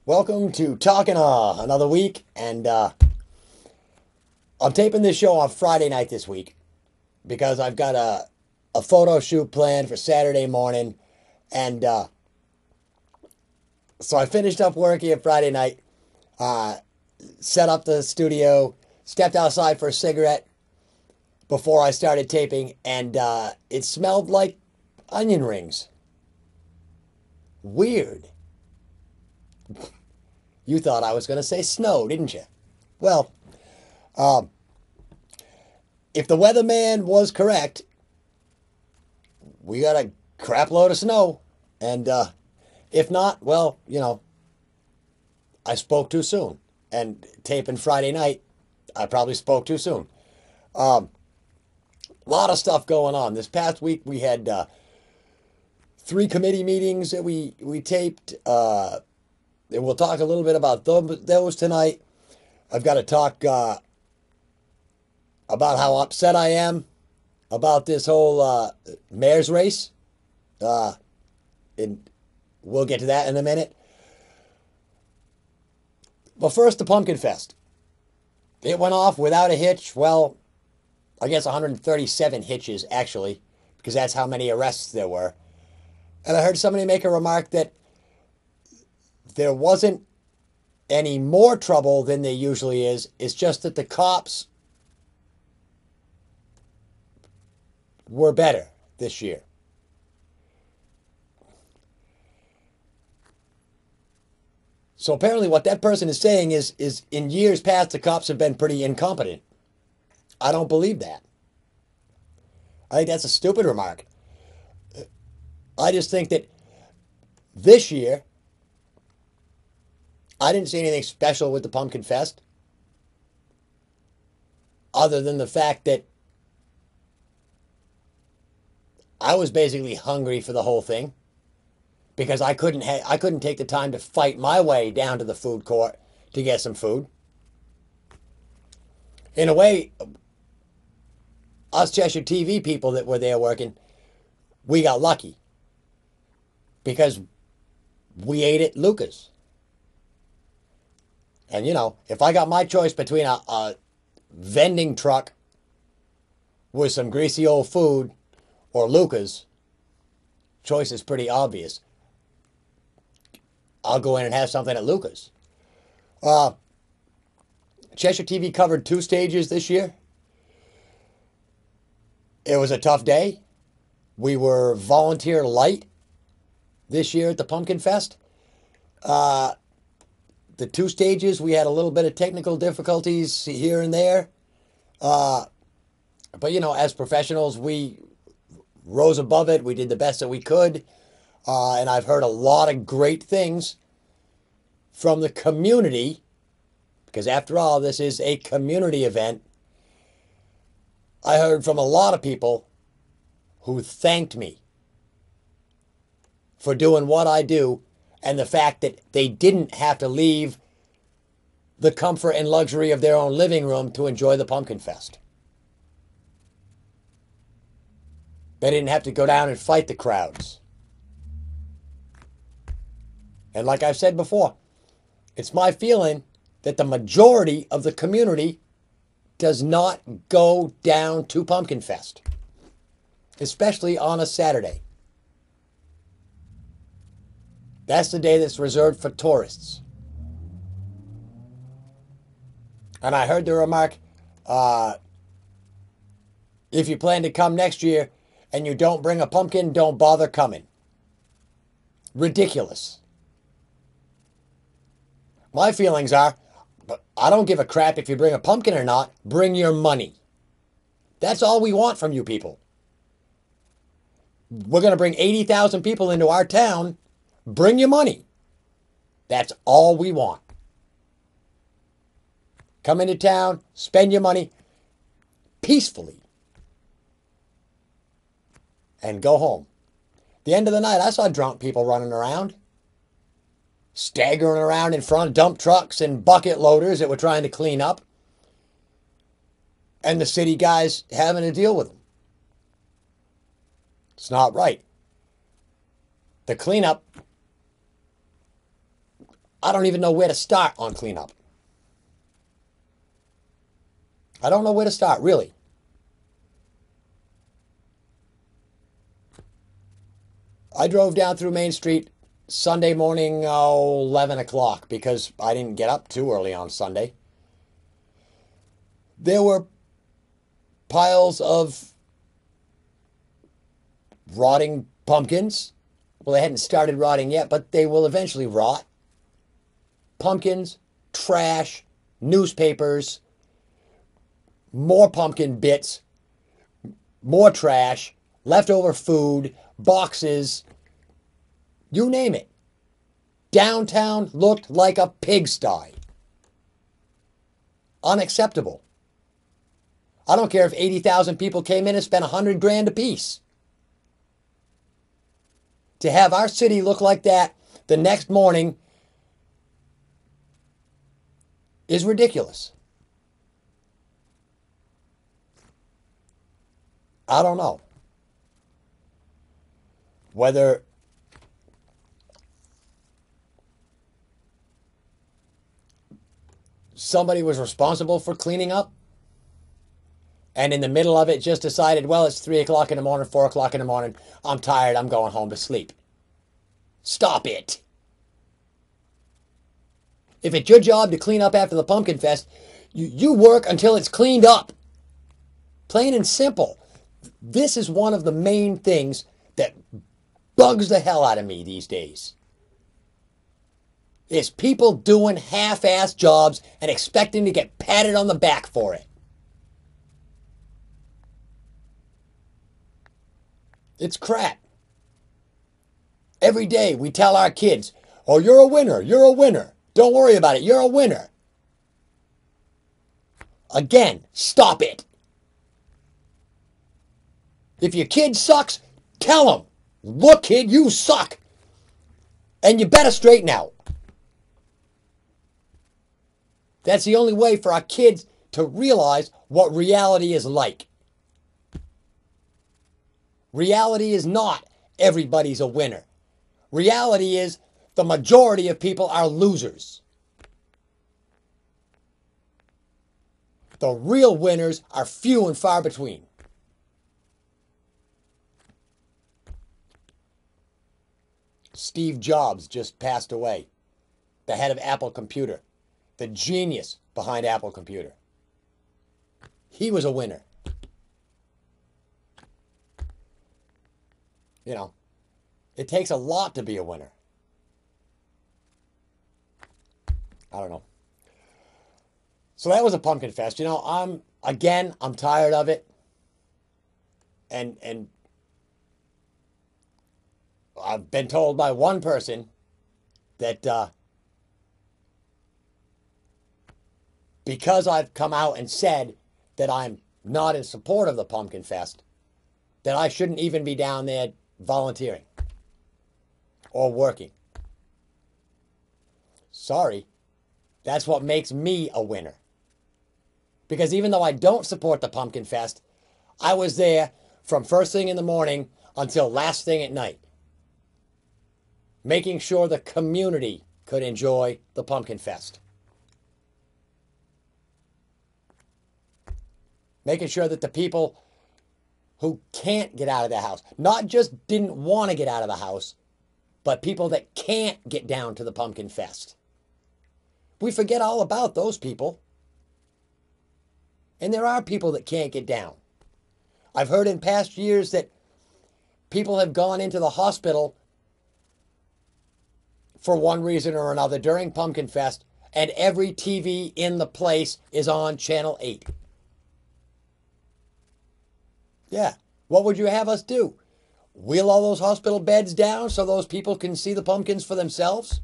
Welcome to Talking another week, and I'm taping this show on Friday night this week because I've got a photo shoot planned for Saturday morning, and so I finished up work here Friday night, uh, set up the studio, stepped outside for a cigarette before I started taping, and it smelled like onion rings. Weird. You thought I was going to say snow, didn't you? Well, um, if the weatherman was correct, we got a crap load of snow. And if not, well, I spoke too soon. And taping Friday night, I probably spoke too soon. A lot of stuff going on. This past week, we had 3 committee meetings that we taped. And we'll talk a little bit about those tonight. I've got to talk about how upset I am about this whole mayor's race. And we'll get to that in a minute. But first, the PumpkinFest. It went off without a hitch. Well, I guess 137 hitches, actually, because that's how many arrests there were. And I heard somebody make a remark that there wasn't any more trouble than there usually is. It's just that the cops were better this year. So apparently what that person is saying is in years past, the cops have been pretty incompetent. I don't believe that. I think that's a stupid remark. I just think that this year, I didn't see anything special with the PumpkinFest, other than the fact that I was basically hungry for the whole thing because I couldn't take the time to fight my way down to the food court to get some food. In a way, us Cheshire TV people that were there working, we got lucky because we ate at Luca's. And, if I got my choice between a vending truck with some greasy old food or Luca's, choice is pretty obvious. I'll go in and have something at Luca's. Cheshire TV covered 2 stages this year. It was a tough day. We were volunteer light this year at the PumpkinFest. The 2 stages, we had a little bit of technical difficulties here and there. But, as professionals, we rose above it. We did the best that we could. And I've heard a lot of great things from the community, because after all, this is a community event. I heard from a lot of people who thanked me for doing what I do, and the fact that they didn't have to leave the comfort and luxury of their own living room to enjoy the PumpkinFest. They didn't have to go down and fight the crowds. And like I've said before, it's my feeling that the majority of the community does not go down to PumpkinFest, especially on a Saturday. That's the day that's reserved for tourists. And I heard the remark, if you plan to come next year and you don't bring a pumpkin, don't bother coming. Ridiculous. My feelings are, I don't give a crap if you bring a pumpkin or not. Bring your money. That's all we want from you people. We're going to bring 80,000 people into our town. Bring your money. That's all we want. Come into town, spend your money peacefully, and go home. The end of the night, I saw drunk people running around, staggering around in front of dump trucks and bucket loaders that were trying to clean up, and the city guys having to deal with them. It's not right. The cleanup, I don't even know where to start on cleanup. I don't know where to start, really. I drove down through Main Street Sunday morning, 11 o'clock, because I didn't get up too early on Sunday. There were piles of rotting pumpkins. Well, they hadn't started rotting yet, but they will eventually rot. Pumpkins, trash, newspapers, more pumpkin bits, more trash, leftover food, boxes, you name it. Downtown looked like a pigsty. Unacceptable. I don't care if 80,000 people came in and spent $100,000 apiece. To have our city look like that the next morning is ridiculous. I don't know whether somebody was responsible for cleaning up and in the middle of it just decided, well, it's 3 o'clock in the morning, 4 o'clock in the morning. I'm tired. I'm going home to sleep. Stop it. If it's your job to clean up after the Pumpkin Fest, you work until it's cleaned up. Plain and simple. This is one of the main things that bugs the hell out of me these days. Is people doing half-assed jobs and expecting to get patted on the back for it. It's crap. Every day we tell our kids, oh, you're a winner, you're a winner. Don't worry about it, you're a winner. Again, stop it. If your kid sucks, tell him, look, kid, you suck. And you better straighten out. That's the only way for our kids to realize what reality is like. Reality is not everybody's a winner. Reality is the majority of people are losers. The real winners are few and far between. Steve Jobs just passed away. The head of Apple Computer. The genius behind Apple Computer. He was a winner. You know, it takes a lot to be a winner. I don't know. So that was a Pumpkin Fest. You know, I'm tired of it. And I've been told by one person that because I've come out and said that I'm not in support of the Pumpkin Fest, that I shouldn't even be down there volunteering or working. Sorry, that's what makes me a winner. Because even though I don't support the Pumpkin Fest, I was there from first thing in the morning until last thing at night, making sure the community could enjoy the Pumpkin Fest. Making sure that the people who can't get out of the house, not just didn't want to get out of the house, but people that can't get down to the Pumpkin Fest. We forget all about those people. And there are people that can't get down. I've heard in past years that people have gone into the hospital for one reason or another during Pumpkin Fest, and every TV in the place is on Channel 8. Yeah. What would you have us do? Wheel all those hospital beds down so those people can see the pumpkins for themselves?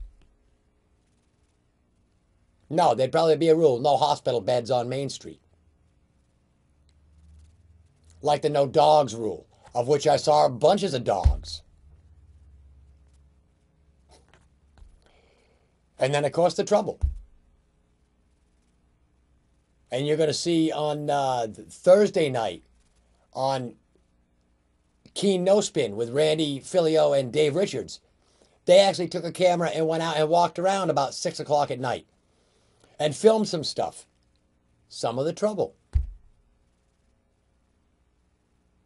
No, there'd probably be a rule. No hospital beds on Main Street. Like the no dogs rule, of which I saw bunches of dogs. And then, of course, the trouble. And you're going to see on Thursday night, on Keen No Spin with Randy Filio and Dave Richards, They actually took a camera and went out and walked around about 6 o'clock at night and filmed some stuff. Some of the trouble.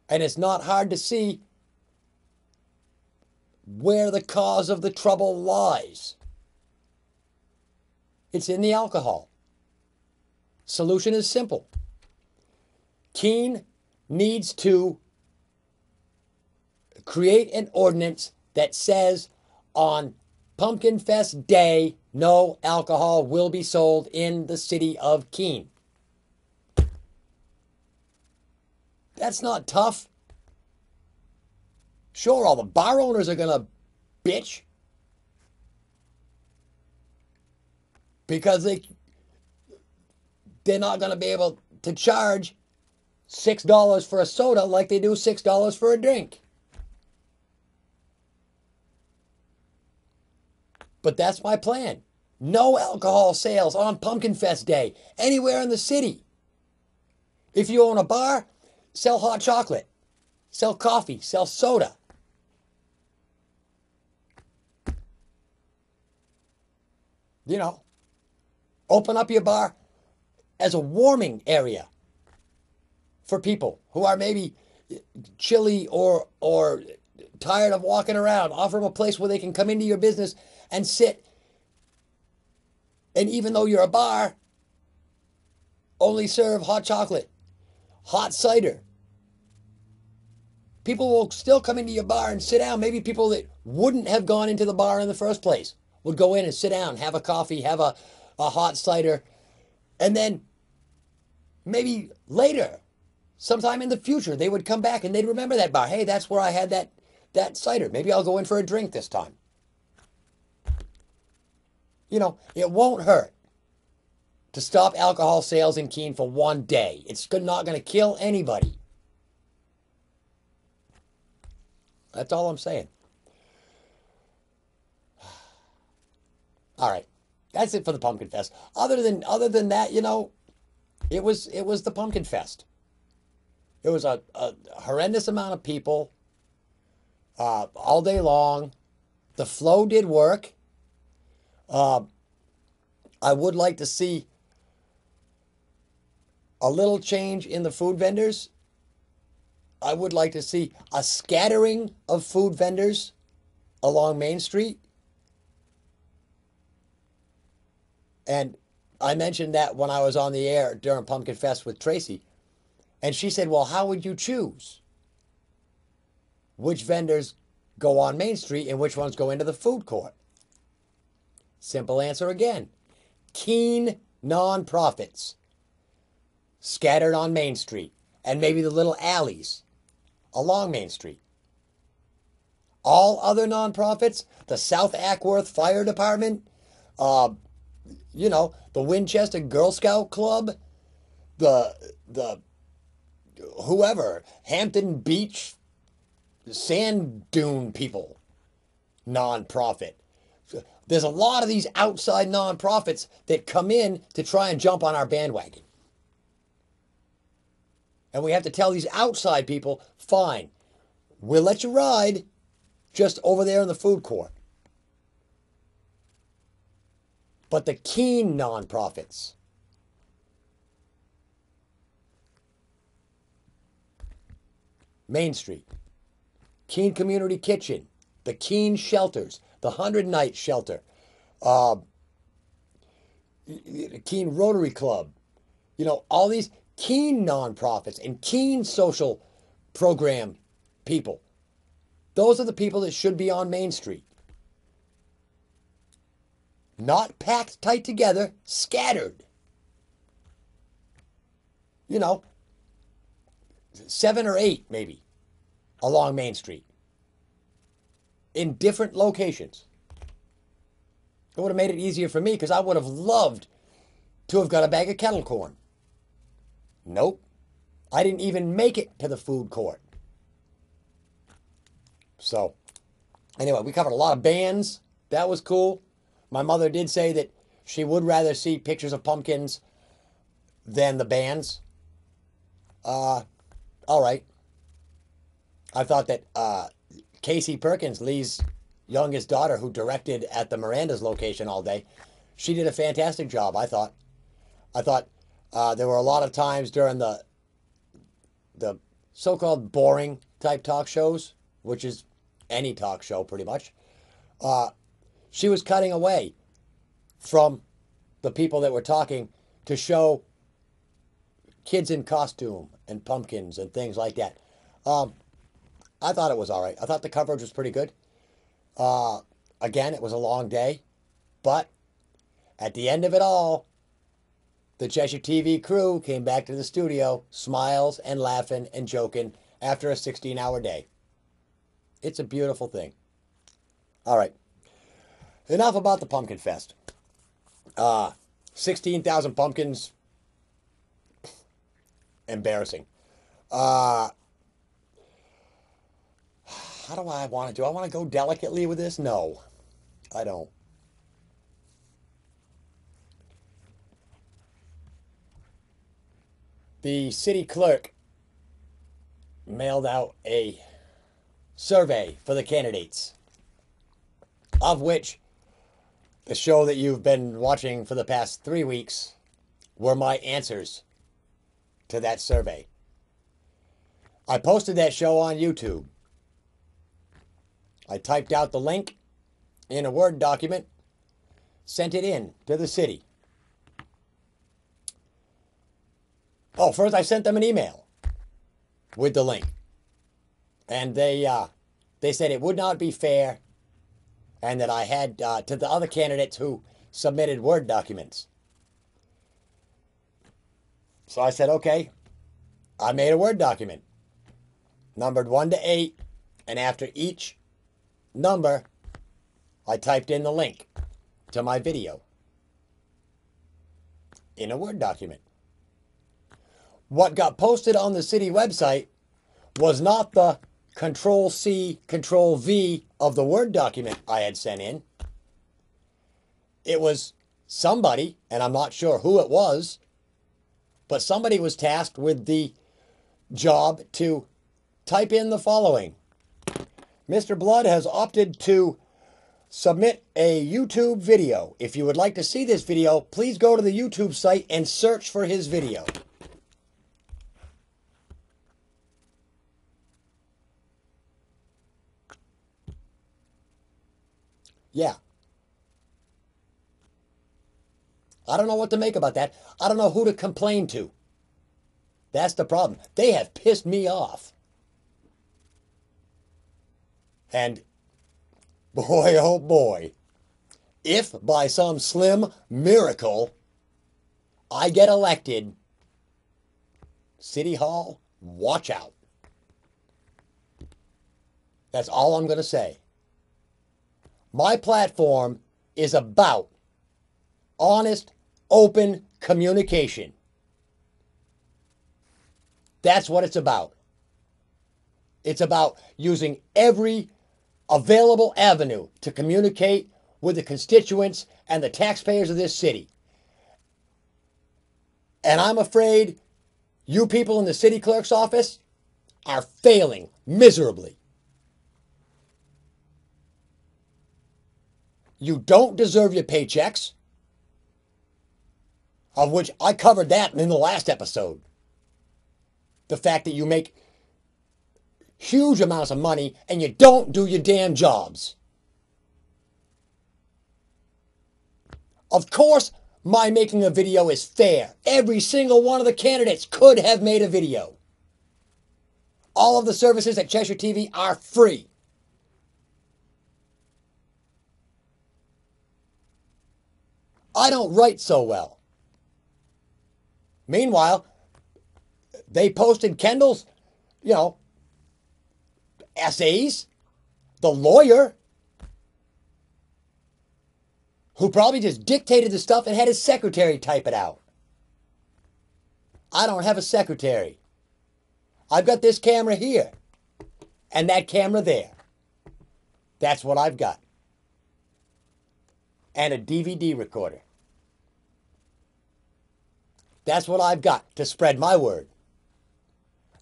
And it's not hard to see where the cause of the trouble lies. It's in the alcohol. Solution is simple. Keene needs to create an ordinance that says on PumpkinFest Day, no alcohol will be sold in the city of Keene. That's not tough. Sure, all the bar owners are going to bitch because they're not going to be able to charge $6 for a soda like they do $6 for a drink. But that's my plan. No alcohol sales on PumpkinFest Day anywhere in the city. If you own a bar, sell hot chocolate, sell coffee, sell soda. You know, open up your bar as a warming area for people who are maybe chilly or tired of walking around. Offer them a place where they can come into your business and sit. And even though you're a bar, only serve hot chocolate, hot cider. People will still come into your bar and sit down. Maybe people that wouldn't have gone into the bar in the first place would go in and sit down, have a coffee, have a hot cider. And then maybe later, sometime in the future, they would come back and they'd remember that bar. Hey, that's where I had that cider. Maybe I'll go in for a drink this time. You know, it won't hurt to stop alcohol sales in Keene for one day. It's not going to kill anybody. That's all I'm saying. All right. That's it for the Pumpkin Fest. Other than that, you know, it was the Pumpkin Fest. It was a horrendous amount of people all day long. The flow did work. I would like to see a little change in the food vendors. I would like to see a scattering of food vendors along Main Street. And I mentioned that when I was on the air during Pumpkin Fest with Tracy. And she said, well, how would you choose which vendors go on Main Street and which ones go into the food court? Simple answer again. Keene nonprofits scattered on Main Street and maybe the little alleys along Main Street. All other nonprofits, the South Ackworth Fire Department, you know, the Winchester Girl Scout Club, the whoever, Hampton Beach Sand Dune people, nonprofit. There's a lot of these outside nonprofits that come in to try and jump on our bandwagon. And we have to tell these outside people, fine, we'll let you ride just over there in the food court. But the Keene nonprofits, Main Street, Keene Community Kitchen, the Keene Shelters, the 100 Night Shelter, Keene Rotary Club, you know, all these Keene nonprofits and Keene social program people. Those are the people that should be on Main Street. Not packed tight together, scattered. You know, 7 or 8 maybe along Main Street in different locations. It would have made it easier for me because I would have loved to have got a bag of kettle corn. Nope. I didn't even make it to the food court. So, anyway, we covered a lot of bands. That was cool. My mother did say that she would rather see pictures of pumpkins than the bands. All right. I thought that Casey Perkins, Lee's youngest daughter, who directed at the Miranda's location all day, she did a fantastic job, I thought. There were a lot of times during the so-called boring type talk shows, which is any talk show pretty much. She was cutting away from the people that were talking to show kids in costume and pumpkins and things like that. I thought it was all right. I thought the coverage was pretty good. Again, it was a long day, but at the end of it all, the Cheshire TV crew came back to the studio, smiles and laughing and joking after a 16-hour day. It's a beautiful thing. All right. Enough about the PumpkinFest. 16,000 pumpkins. Embarrassing. How do I want to do? I want to go delicately with this? No, I don't. The city clerk mailed out a survey for the candidates, of which the show that you've been watching for the past 3 weeks were my answers to that survey. I posted that show on YouTube. I typed out the link in a Word document, sent it in to the city. Oh, first I sent them an email with the link. And they said it would not be fair, and that I had, to the other candidates who submitted Word documents. So I said, okay, I made a Word document, numbered 1 to 8, and after each number, I typed in the link to my video in a Word document. What got posted on the city website was not the Control-C, Control-V of the Word document I had sent in. It was somebody, and I'm not sure who it was, but somebody was tasked with the job to type in the following. Mr. Blood has opted to submit a YouTube video. If you would like to see this video, please go to the YouTube site and search for his video. Yeah. I don't know what to make about that. I don't know who to complain to. That's the problem. They have pissed me off. And boy, oh boy, if by some slim miracle I get elected, City Hall, watch out. That's all I'm going to say. My platform is about honest, open communication. That's what it's about. It's about using every available avenue to communicate with the constituents and the taxpayers of this city. And I'm afraid you people in the city clerk's office are failing miserably. You don't deserve your paychecks, of which I covered that in the last episode. The fact that you make huge amounts of money and you don't do your damn jobs. Of course, my making a video is fair. Every single one of the candidates could have made a video. All of the services at Cheshire TV are free. I don't write so well. Meanwhile, they posted Kendall's, essays. The lawyer, who probably just dictated the stuff and had his secretary type it out. I don't have a secretary. I've got this camera here and that camera there. That's what I've got. And a DVD recorder. That's what I've got to spread my word.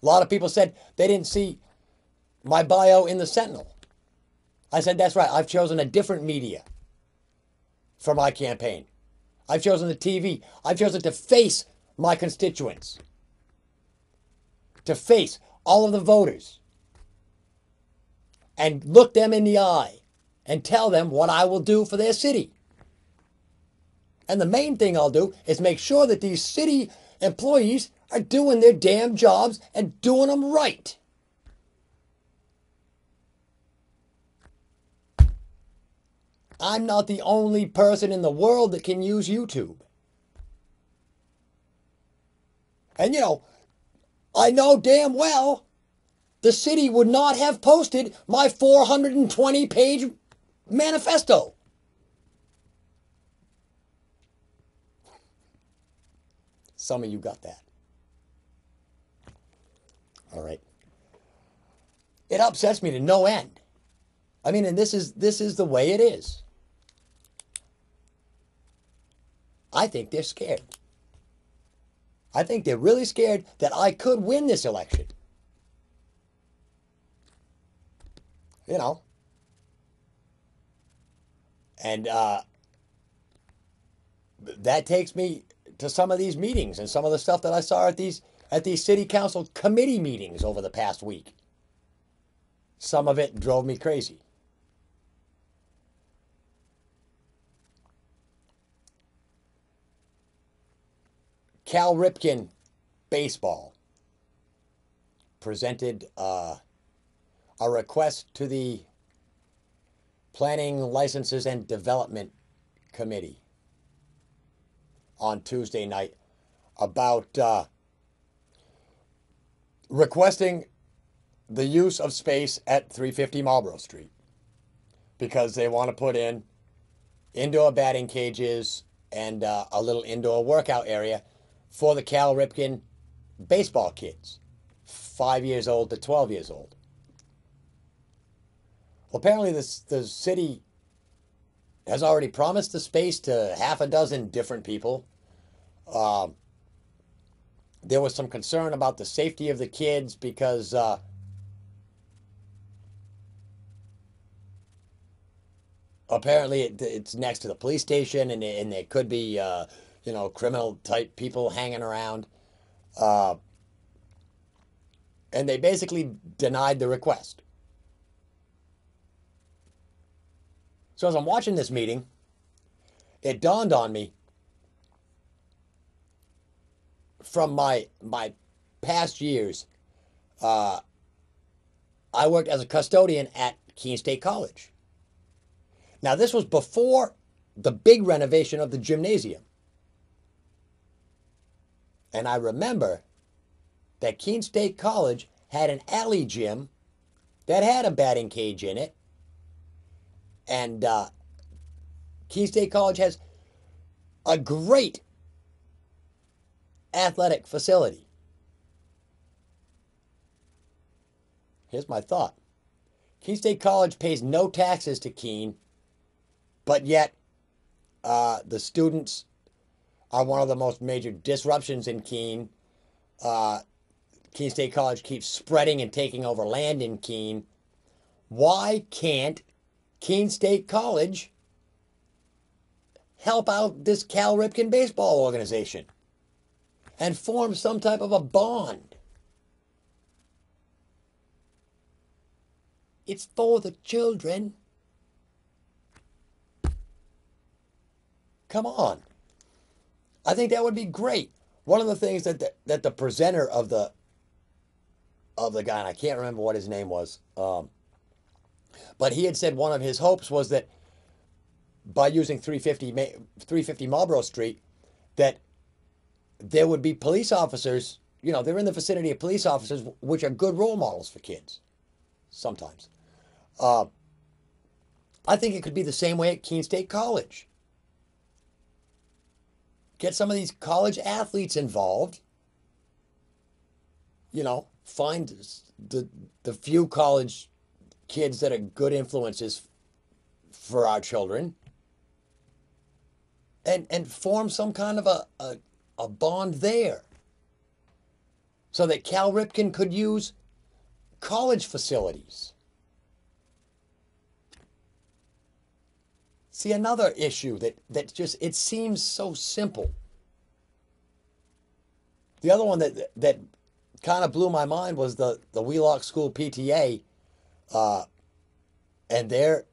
A lot of people said they didn't see my bio in the Sentinel. I said, that's right. I've chosen a different media for my campaign. I've chosen the TV. I've chosen to face my constituents, to face all of the voters and look them in the eye and tell them what I will do for their city. And the main thing I'll do is make sure that these city employees are doing their damn jobs and doing them right. I'm not the only person in the world that can use YouTube. And you know, I know damn well the city would not have posted my 420-page manifesto. Some of you got that. All right. It upsets me to no end. I mean, and this is the way it is. I think they're scared. I think they're really scared that I could win this election. You know. And that takes me to some of these meetings and some of the stuff that I saw at these city council committee meetings over the past week. Some of it drove me crazy. Cal Ripken Baseball presented a request to the Planning, Licenses, and Development Committee on Tuesday night about requesting the use of space at 350 Marlborough Street because they want to put in indoor batting cages and a little indoor workout area for the Cal Ripken baseball kids, 5 years old to 12 years old. Well, apparently the city has already promised the space to half a dozen different people. There was some concern about the safety of the kids because apparently it's next to the police station and there could be you know, criminal type people hanging around. And they basically denied the request. So as I'm watching this meeting, it dawned on me from my past years, I worked as a custodian at Keene State College. Now this was before the big renovation of the gymnasium. And I remember that Keene State College had an alley gym that had a batting cage in it. And Keene State College has a great athletic facility. Here's my thought. Keene State College pays no taxes to Keene, but yet the students are one of the most major disruptions in Keene. Keene State College keeps spreading and taking over land in Keene. Why can't Keene State College help out this Cal Ripken baseball organization and form some type of a bond? It's for the children. Come on. I think that would be great. One of the things that the presenter of the guy, and I can't remember what his name was, but he had said one of his hopes was that by using 350 Marlborough Street, that there would be police officers, you know, they're in the vicinity of police officers, which are good role models for kids, sometimes. I think it could be the same way at Keene State College. Get some of these college athletes involved. You know, find the few college kids that are good influences for our children. And form some kind of a bond there. So that Cal Ripken could use college facilities. See, another issue that just, it seems so simple. The other one that kind of blew my mind was the Wheelock School PTA uh, and their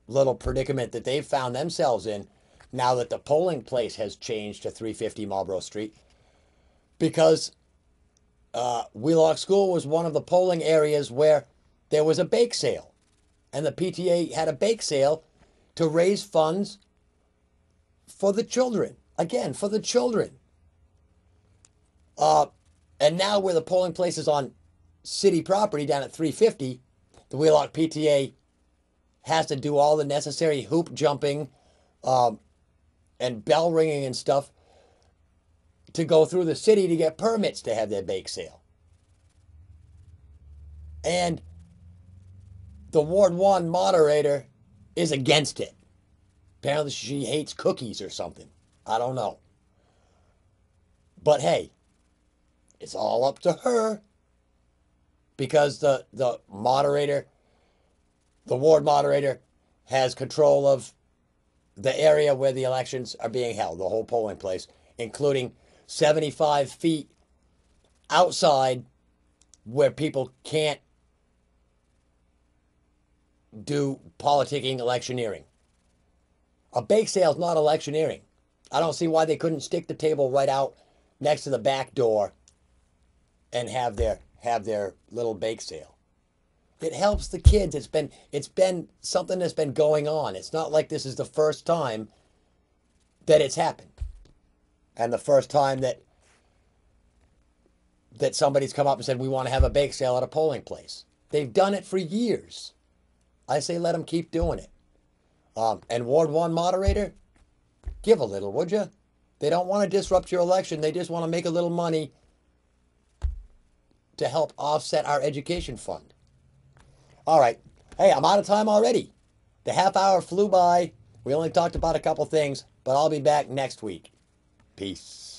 little predicament that they've found themselves in now that the polling place has changed to 350 Marlborough Street. Because Wheelock School was one of the polling areas where there was a bake sale. And the PTA had a bake sale to raise funds for the children. Again, for the children. And now where the polling place is on city property down at 350, the Wheelock PTA has to do all the necessary hoop jumping and bell ringing and stuff to go through the city to get permits to have their bake sale. And the Ward 1 moderator is against it. Apparently she hates cookies or something. I don't know. But hey, it's all up to her, because the moderator, the ward moderator, has control of the area where the elections are being held, the whole polling place, including 75 feet outside where people can't do politicking, electioneering. A bake sale is not electioneering. I don't see why they couldn't stick the table right out next to the back door and have their little bake sale. It helps the kids. It's been something that's been going on. It's not like this is the first time that it's happened, and the first time that somebody's come up and said we want to have a bake sale at a polling place. They've done it for years. I say let them keep doing it. And Ward 1 moderator, give a little, would you? They don't want to disrupt your election. They just want to make a little money to help offset our education fund. All right. Hey, I'm out of time already. The half hour flew by. We only talked about a couple things, but I'll be back next week. Peace.